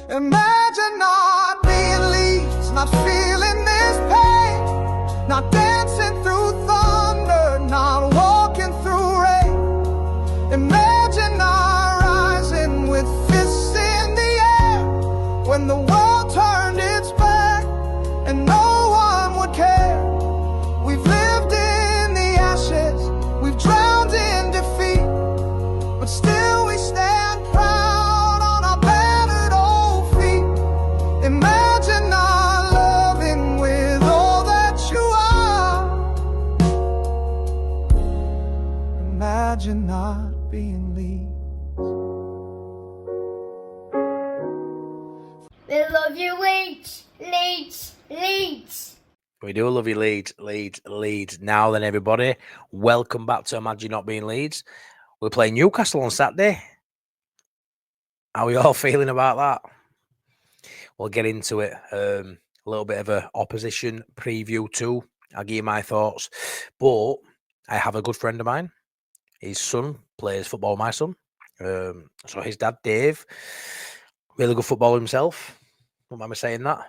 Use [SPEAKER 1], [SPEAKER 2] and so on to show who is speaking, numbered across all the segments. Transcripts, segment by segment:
[SPEAKER 1] Imagine not being Leeds, not feeling this pain, not dancing through thunder, not walking through rain. Imagine not rising with fists in the air when the world turned its back and no one would care. We've lived in the ashes, we've drowned in defeat, but still we stand proud on our battered old feet. Imagine not loving with all that you are. Imagine not being Leeds.
[SPEAKER 2] We love you, Leeds, Leeds, Leeds.
[SPEAKER 3] We do love you, Leeds, Leeds, Leeds. Now then, everybody, welcome back to Imagine Not Being Leeds. We're playing Newcastle on Saturday. How are we all feeling about that? We'll get into it. A little bit of a opposition preview too. I'll give you my thoughts. But I have a good friend of mine. His son plays football with my son. So his dad, Dave, really good footballer himself. Don't mind me saying that.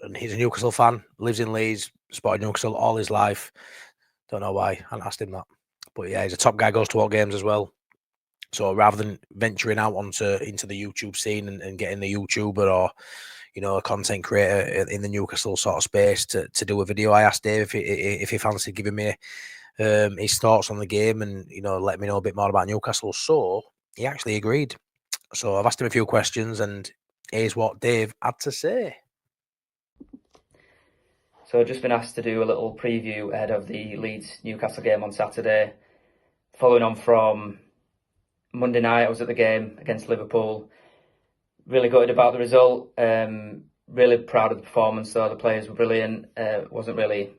[SPEAKER 3] And he's a Newcastle fan, lives in Leeds, supported Newcastle all his life. Don't know why, I haven't asked him that. But yeah, he's a top guy, goes to all games as well. So rather than venturing out into the YouTube scene and getting the YouTuber or, you know, a content creator in the Newcastle sort of space to do a video, I asked Dave if he fancied giving me his thoughts on the game and, you know, let me know a bit more about Newcastle. So he actually agreed. So I've asked him a few questions and here's what Dave had to say.
[SPEAKER 4] So I've just been asked to do a little preview ahead of the Leeds-Newcastle game on Saturday. Following on from Monday night, I was at the game against Liverpool. Really gutted about the result. Really proud of the performance, though. The players were brilliant. Wasn't really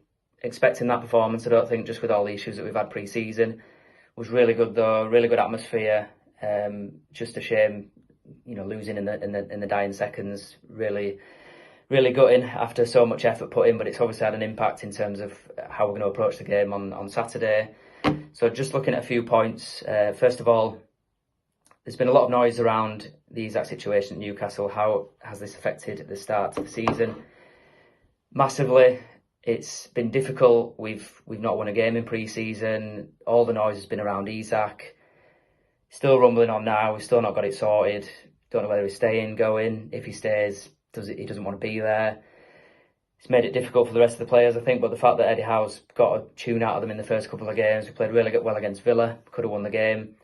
[SPEAKER 4] expecting that performance, I don't think, just with all the issues that we've had pre-season. Was really good, though. Really good atmosphere. Just a shame, you know, losing in the dying seconds. Really gutting after so much effort put in, but it's obviously had an impact in terms of how we're going to approach the game on Saturday. So just looking at a few points. First of all, there's been a lot of noise around the exact situation at Newcastle. How has this affected the start of the season? Massively. It's been difficult. We've not won a game in pre-season. All the noise has been around Isak. Still rumbling on now. We've still not got it sorted. Don't know whether he's staying, going. If he stays, he doesn't want to be there. It's made it difficult for the rest of the players, I think, but the fact that Eddie Howe's got a tune out of them in the first couple of games, we played really well against Villa, could have won the game,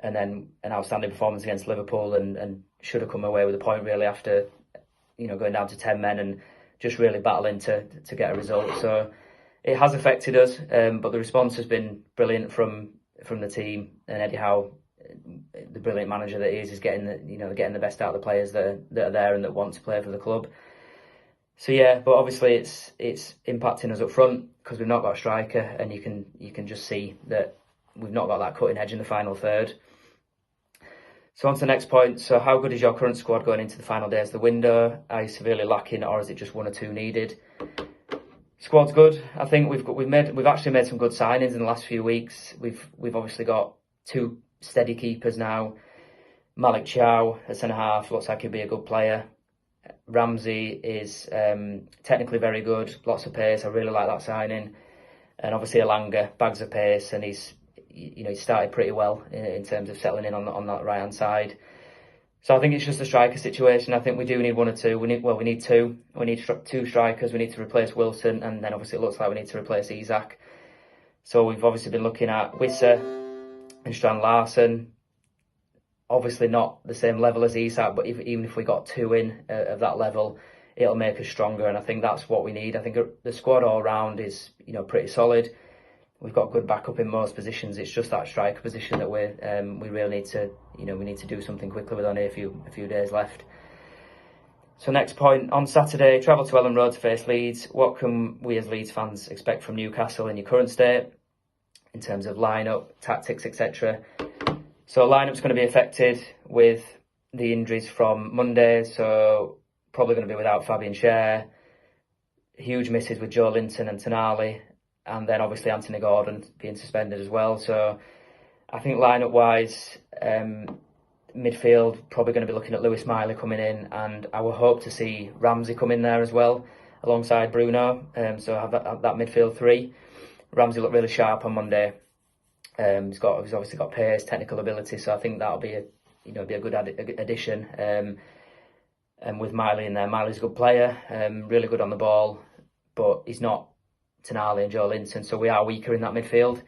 [SPEAKER 4] and then an outstanding performance against Liverpool and should have come away with a point really after, you know, going down to 10 men and just really battling to get a result. So it has affected us, but the response has been brilliant from the team, and Eddie Howe, the brilliant manager that he is getting the best out of the players that are there and that want to play for the club. So yeah, but obviously it's impacting us up front because we've not got a striker, and you can just see that we've not got that cutting edge in the final third. So on to the next point. So how good is your current squad going into the final days of the window? Are you severely lacking, or is it just one or two needed? Squad's good. I think we've actually made some good signings in the last few weeks. We've obviously got two steady keepers now. Malik Chow, a centre-half, looks like he'll be a good player. Ramsey is technically very good, lots of pace. I really like that signing. And obviously Elanga, bags of pace, and he's started pretty well in terms of settling in on that right-hand side. So I think it's just a striker situation. I think we do need one or two. We need two. We need two strikers. We need to replace Wilson, and then obviously it looks like we need to replace Isak. So we've obviously been looking at Wissa and Strand Larsen. Obviously not the same level as Isak, but even if we got two in of that level, it'll make us stronger, and I think that's what we need. I think the squad all round is, you know, pretty solid. We've got good backup in most positions. It's just that striker position that we really need to, you know, we need to do something quickly with only a few days left. So next point, on Saturday, travel to Elland Road to face Leeds. What can we as Leeds fans expect from Newcastle in your current state in terms of lineup, tactics, etc.? So lineup's going to be affected with the injuries from Monday, so probably going to be without Fabian Schär. Huge misses with Joe Linton and Tonali, and then obviously Anthony Gordon being suspended as well. So I think lineup-wise, midfield, probably going to be looking at Lewis Miley coming in, and I would hope to see Ramsey come in there as well, alongside Bruno. So have that midfield three. Ramsey looked really sharp on Monday. He's obviously got pace, technical ability, so I think that'll be a good addition. And with Miley in there, Miley's a good player, really good on the ball, but he's not Tonali and Joe Linton, so we are weaker in that midfield.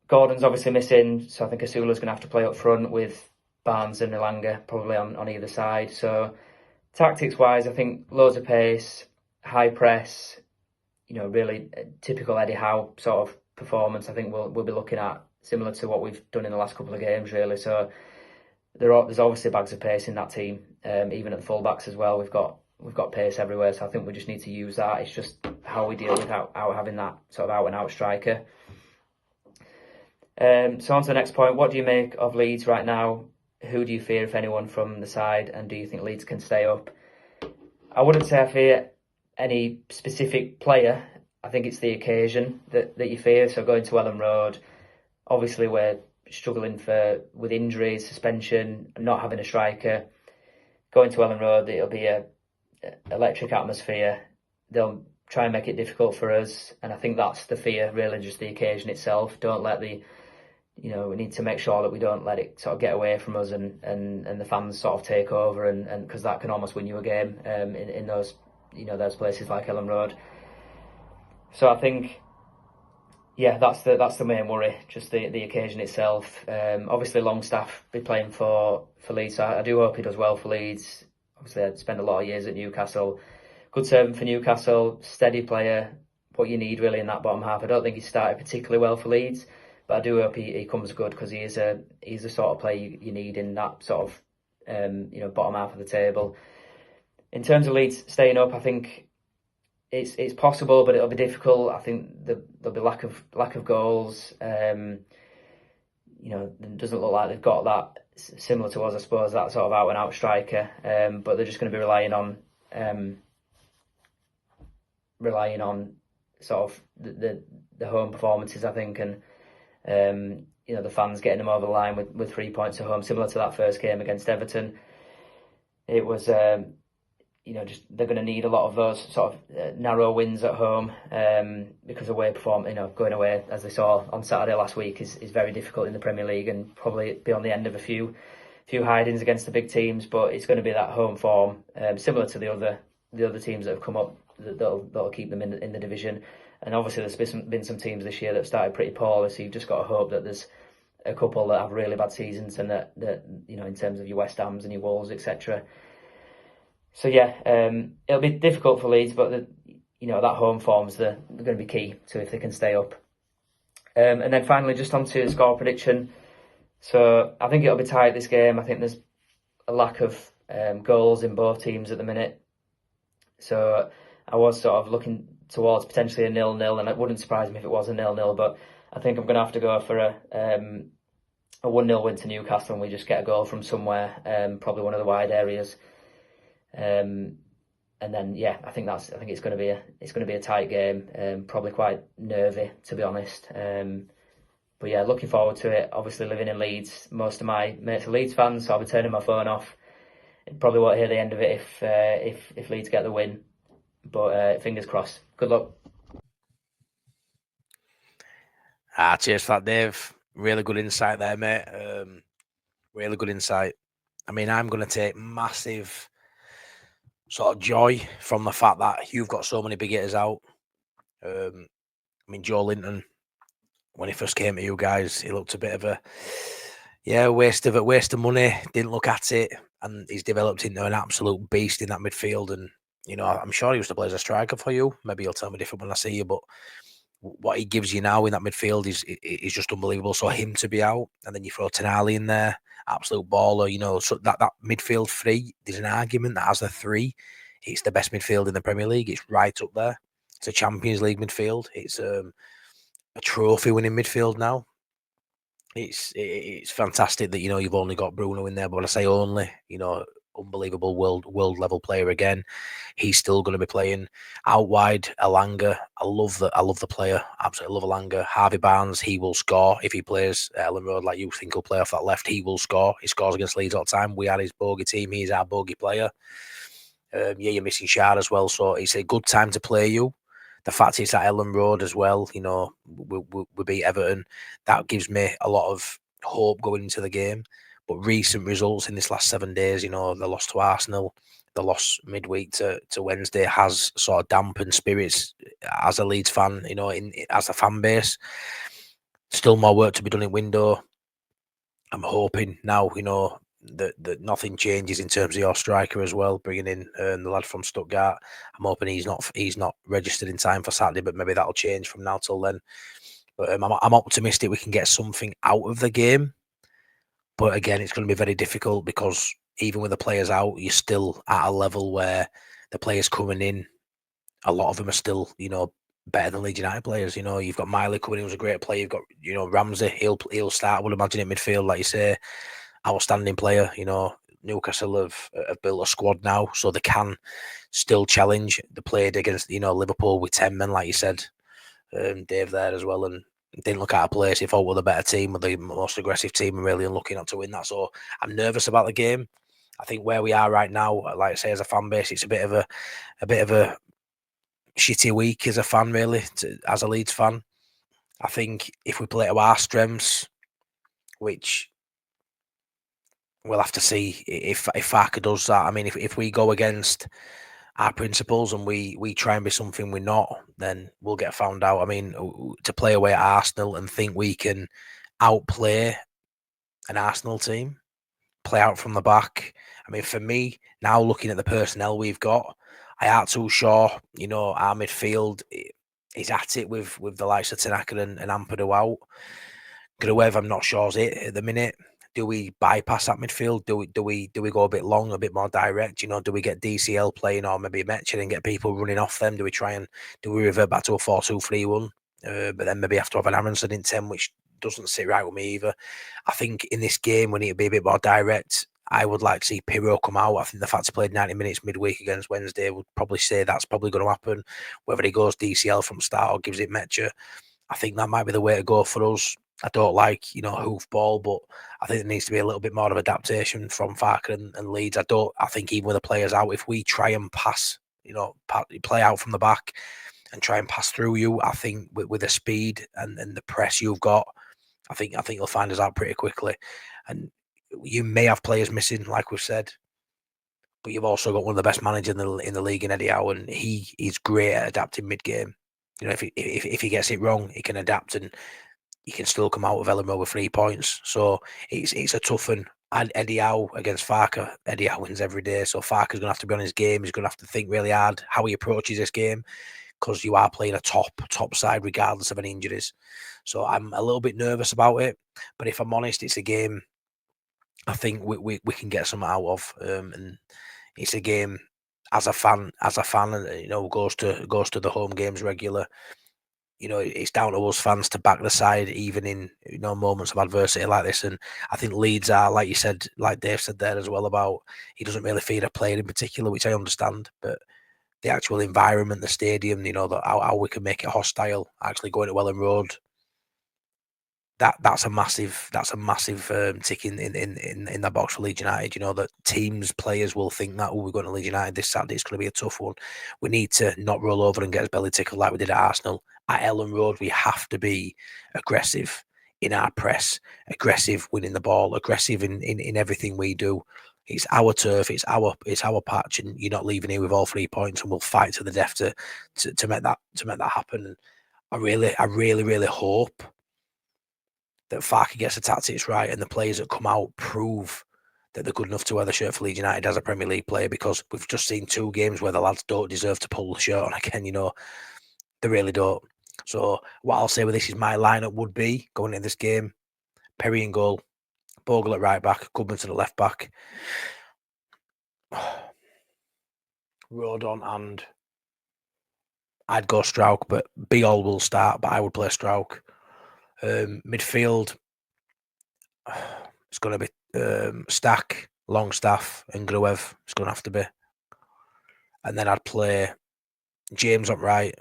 [SPEAKER 4] Gordon's obviously missing, so I think Asula's going to have to play up front with Barnes and Elanga probably on either side. So tactics-wise, I think loads of pace, high press, really typical Eddie Howe sort of performance. I think we'll be looking at similar to what we've done in the last couple of games, really. So there's obviously bags of pace in that team, even at the fullbacks as well. We've got pace everywhere, so I think we just need to use that. It's just how we deal without having that sort of out-and-out striker. So on to the next point. What do you make of Leeds right now? Who do you fear, if anyone, from the side? And do you think Leeds can stay up? I wouldn't say I fear any specific player. I think it's the occasion that you fear. So going to Elland Road, obviously we're struggling with injuries, suspension, not having a striker. Going to Elland Road, it'll be a electric atmosphere. They'll try and make it difficult for us, and I think that's the fear, really, just the occasion itself. Don't let we need to make sure that we don't let it sort of get away from us and the fans sort of take over, and because that can almost win you a game in those those places like Elland Road. So I think, yeah, that's the main worry, just the occasion itself. Obviously Longstaff be playing for Leeds, so I do hope he does well for Leeds. Obviously I'd spent a lot of years at Newcastle. Good servant for Newcastle, steady player, what you need really in that bottom half. I don't think he started particularly well for Leeds, but I do hope he comes good, because he's the sort of player you need in that sort of bottom half of the table. In terms of Leeds staying up, I think it's possible, but it'll be difficult. I think there'll be lack of goals. It doesn't look like they've got that, similar to us, I suppose, that sort of out and out striker. But they're just going to be relying on sort of the home performances, I think, and the fans getting them over the line with 3 points at home, similar to that first game against Everton. It was just they're going to need a lot of those sort of narrow wins at home, because away going away, as they saw on Saturday last week, is very difficult in the Premier League, and probably be on the end of a few hidings against the big teams. But it's going to be that home form, similar to the other teams that have come up, that'll keep them in the division. And obviously there's been some teams this year that have started pretty poorly, so you've just got to hope that there's a couple that have really bad seasons, and that in terms of your West Hams and your Wolves, etc. So yeah, it'll be difficult for Leeds, but that home form's they're going to be key to if they can stay up. And then finally, just onto the score prediction. So I think it'll be tight, this game. I think there's a lack of goals in both teams at the minute. So I was sort of looking towards potentially a 0-0, and it wouldn't surprise me if it was a 0-0, but I think I'm going to have to go for a 1-0 win to Newcastle, and we just get a goal from somewhere, probably one of the wide areas. And then yeah, I think it's going to be a tight game, probably quite nervy, to be honest. But yeah, looking forward to it. Obviously living in Leeds, most of my mates are Leeds fans, so I'll be turning my phone off. Probably won't hear the end of it if Leeds get the win, but fingers crossed. Good luck.
[SPEAKER 3] Cheers for that, Dave. Really good insight there, mate. Really good insight. I mean, I'm going to take massive sort of joy from the fact that you've got so many big hitters out. I mean, Joe Linton, when he first came to you guys, he looked a bit of a waste of money. Didn't look at it, and he's developed into an absolute beast in that midfield. And I'm sure he used to play as a striker for you. Maybe you'll tell me different when I see you, but what he gives you now in that midfield is just unbelievable. So him to be out, and then you throw Tonali in there, absolute baller. So that midfield three, there's an argument that as a three, it's the best midfield in the Premier League. It's right up there. It's a Champions League midfield. It's a trophy-winning midfield now. It's fantastic that you've only got Bruno in there, but when I say only, unbelievable world level player again. He's still going to be playing out wide. Elanga, I love the player. Absolutely love Elanga. Harvey Barnes, he will score if he plays at Elland Road like you think he'll play off that left. He will score. He scores against Leeds all the time. We are his bogey team. He's our bogey player. Yeah, you're missing Shard as well, so it's a good time to play you. The fact it's at Elland Road as well, you know, we beat Everton. That gives me a lot of hope going into the game. But recent results in this last 7 days, you know, the loss to Arsenal, the loss midweek to Wednesday has sort of dampened spirits as a Leeds fan, you know, as a fan base. Still more work to be done in window. I'm hoping now, you know, that nothing changes in terms of your striker as well. Bringing in the lad from Stuttgart. I'm hoping he's not registered in time for Saturday, but maybe that'll change from now till then. But I'm optimistic we can get something out of the game. But again, it's going to be very difficult because even with the players out, you're still at a level where the players coming in, a lot of them are still, you know, better than Leeds United players. You know, you've got Miley coming in, who's a great player. You've got, you know, Ramsey. He'll start. I would imagine in midfield, like you say, outstanding player. You know, Newcastle have built a squad now, so they can still challenge. They played against, you know, Liverpool with 10 men, like you said, Dave there as well, and didn't look out of place. He thought we're the better team, with the most aggressive team, and really unlucky not to win that. So I'm nervous about the game. I think where we are right now, like I say, as a fan base, it's a bit of a shitty week as a fan, really, as a Leeds fan. I think if we play to our strengths, which we'll have to see if Farker does that. I mean, if we go against our principles and we try and be something we're not, then we'll get found out. I mean, to play away at Arsenal and think we can outplay an Arsenal team, play out from the back. I mean, for me, now looking at the personnel we've got, I aren't too sure, you know, our midfield is at it with the likes of Tanaka and Ampadu out. Gruev, I'm not sure is it at the minute. Do we bypass that midfield? Do we go a bit long, a bit more direct? You know, do we get DCL playing or maybe Metchin and get people running off them? Do we revert back to a 4-2-3-1? But then maybe have to have an Aronson in 10, which doesn't sit right with me either. I think in this game we need to be a bit more direct. I would like to see Pirro come out. I think the fact he played 90 minutes midweek against Wednesday would probably say that's probably going to happen. Whether he goes DCL from start or gives it Metcha, I think that might be the way to go for us. I don't like, you know, hoofball, but I think there needs to be a little bit more of adaptation from Farker and Leeds. I think even with the players out, if we try and pass, you know, play out from the back and try and pass through you, I think with the speed and the press you've got, I think you'll find us out pretty quickly. And you may have players missing, like we've said, but you've also got one of the best managers in the league in Eddie Howe, and he is great at adapting mid-game. You know, if he gets it wrong, he can adapt and he can still come out of Elland Road with 3 points. So it's a tough one. And Eddie Howe against Farker, Eddie Howe wins every day. So Farker's going to have to be on his game. He's going to have to think really hard how he approaches this game, because you are playing a top side regardless of any injuries. So I'm a little bit nervous about it. But if I'm honest, it's a game I think we can get something out of. And it's a game as a fan, you know, goes to the home games regular. You know, it's down to us fans to back the side, even in, you know, moments of adversity like this. And I think Leeds are, like you said, like Dave said there as well, about he doesn't really feed a player in particular, which I understand, but the actual environment, the stadium, you know, how we can make it hostile, actually going to Elland Road, that's a massive tick in that box for Leeds United. You know, that teams, players will think that, oh, we're going to Leeds United this Saturday, it's going to be a tough one. We need to not roll over and get his belly tickled like we did at Arsenal. At Elland Road, we have to be aggressive in our press, aggressive winning the ball, aggressive in everything we do. It's our turf, it's our patch, and you're not leaving here with all 3 points, and we'll fight to the death to make that happen. And I really hope that Farke gets the tactics right and the players that come out prove that they're good enough to wear the shirt for Leeds United as a Premier League player, because we've just seen 2 games where the lads don't deserve to pull the shirt on again. You know, they really don't. So what I'll say with this is my lineup would be going into this game: Perry in goal, Bogle at right back, Goodman to the left back, Rodon, and I'd go Strauch, but All will start, but I would play Strauch. Midfield, it's going to be Stack, Longstaff and Gruev. It's going to have to be. And then I'd play James up right.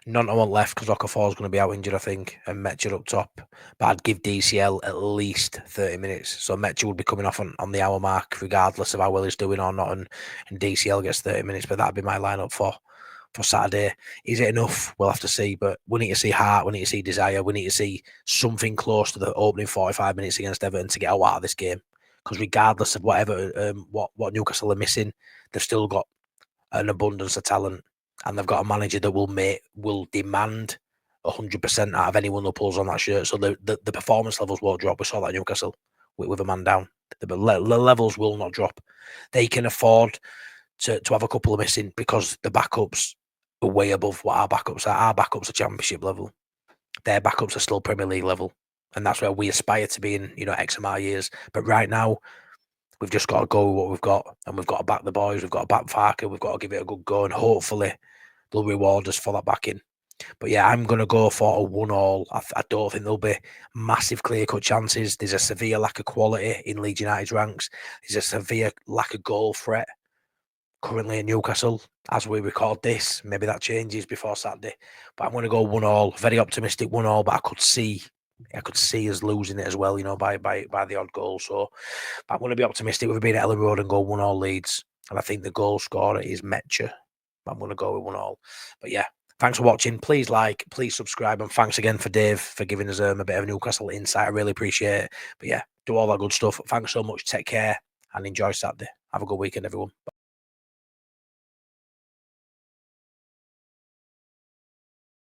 [SPEAKER 3] None I want left because Okafor is going to be out injured, I think, and Metcher up top. But I'd give DCL at least 30 minutes. So Metcher would be coming off on the hour mark, regardless of how well he's doing or not, and DCL gets 30 minutes. But that'd be my lineup for Saturday. Is it enough? We'll have to see. But we need to see heart, we need to see desire, we need to see something close to the opening 45 minutes against Everton to get out of this game. Because regardless of whatever what Newcastle are missing, they've still got an abundance of talent. And they've got a manager that will demand 100% out of anyone who pulls on that shirt. So the performance levels won't drop. We saw that at Newcastle with a man down. The levels will not drop. They can afford to have a couple of missing because the backups are way above what our backups are. Our backups are Championship level. Their backups are still Premier League level. And that's where we aspire to be in, X amount of years. But right now, we've just got to go with what we've got, and we've got to back the boys. We've got to back Farker. We've got to give it a good go, and hopefully they'll reward us for that backing. But yeah, I'm going to go for a 1-1. I don't think there'll be massive clear-cut chances. There's a severe lack of quality in Leeds United's ranks. There's a severe lack of goal threat currently in Newcastle as we record this. Maybe that changes before Saturday. But I'm going to go 1-1. Very optimistic 1-1, but I could see us losing it as well, by the odd goal. So I'm going to be optimistic with being at Elland Road and go 1-1 Leeds. And I think the goal scorer is Metcher. I'm going to go with 1-1. But yeah, thanks for watching. Please like, please subscribe. And thanks again for Dave for giving us a bit of Newcastle insight. I really appreciate it. But yeah, do all that good stuff. Thanks so much. Take care and enjoy Saturday. Have a good weekend, everyone.